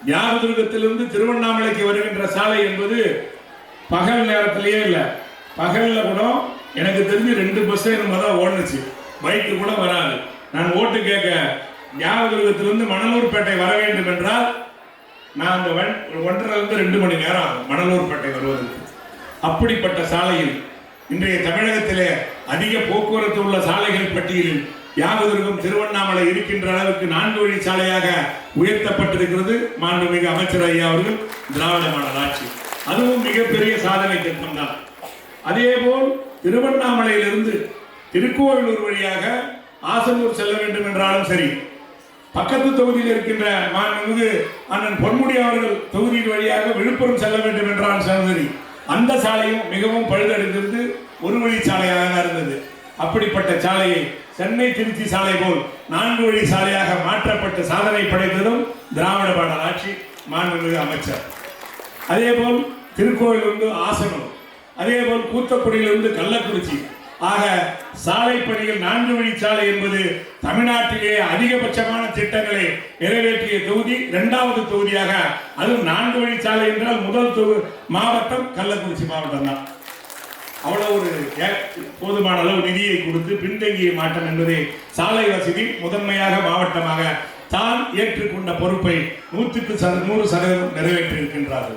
தியாகதுர்கத்திலிருந்து திருவண்ணாமலைக்கு வருகின்ற சாலை என்பது பகல் நேரத்திலேயே இல்லை, பகல்ல கூட எனக்கு தெரிஞ்சு 2 பஸ் என்னமோ தான் ஓடுச்சு, பைக்கு கூட வராது. நான் ஓட்டு கேட்க தியாகதுர்கத்திலிருந்து மணலூர்பேட்டை வர வேண்டும் என்றால் நான் அந்த 1.5 2 மணி நேரம் ஆகும் மணலூர்பேட்டை வருவதற்கு. அப்படிப்பட்ட சாலையில் இன்றைய தமிழகத்திலே அதிக போக்குவரத்து உள்ள சாலைகள் பட்டியலில் தியாகதுர்கம் திருவண்ணாமலை இருக்கின்ற அளவுக்கு 4 வழி சாலையாக உயர்த்தப்பட்டிருக்கிறது மாண்புமிகு அமைச்சர் ஐயா அவர்கள் திராவிட மாடல் ஆட்சி. அதுவும் மிகப்பெரிய சாதனை திட்டம் தான். அதேபோல் திருவண்ணாமலையிலிருந்து திருக்கோவிலூர் வழியாக ஆசனூர் செல்ல வேண்டும் என்றாலும் சரி, பக்கத்து தொகுதியில் இருக்கின்ற மாண்புமிகு அண்ணன் பொன்முடி அவர்கள் தொகுதியின் வழியாக விழுப்புரம் செல்ல வேண்டும் என்றாலும் சரி, அந்த சாலையும் மிகவும் பழுதடைந்திருந்து 1 வழி சாலையாக இருந்தது. அப்படிப்பட்ட சாலையை சென்னை திருச்சி சாலை போல் 4 வழி சாலையாக மாற்றப்பட்டு சாதனை படைத்ததும் திராவிட மாடல் ஆட்சி மாண்புமிகு அமைச்சர். அதேபோல் திருக்கோவிலிருந்து ஆசனூர், அதேபோல் கூத்தக்குடியிலிருந்து கள்ளக்குறிச்சி ஆக சாலை பணிகள் 4 வழி சாலை என்பது தமிழ்நாட்டிலே அதிகபட்சமான திட்டங்களை நிறைவேற்றிய தொகுதி 2வது தொகுதியாக. அதுவும் 4 வழி சாலை என்றால் முதல் மாவட்டம் கள்ளக்குறிச்சி மாவட்டம் தான். அவ்வளவு ஒரு போதுமான அளவு நிதியை கொடுத்து பின்தங்கிய மாற்றம் என்பதை சாலை வசதி முதன்மையாக மாவட்டமாக தான் ஏற்றுக்கொண்ட பொறுப்பை 100% நிறைவேற்றி இருக்கின்றார்கள்.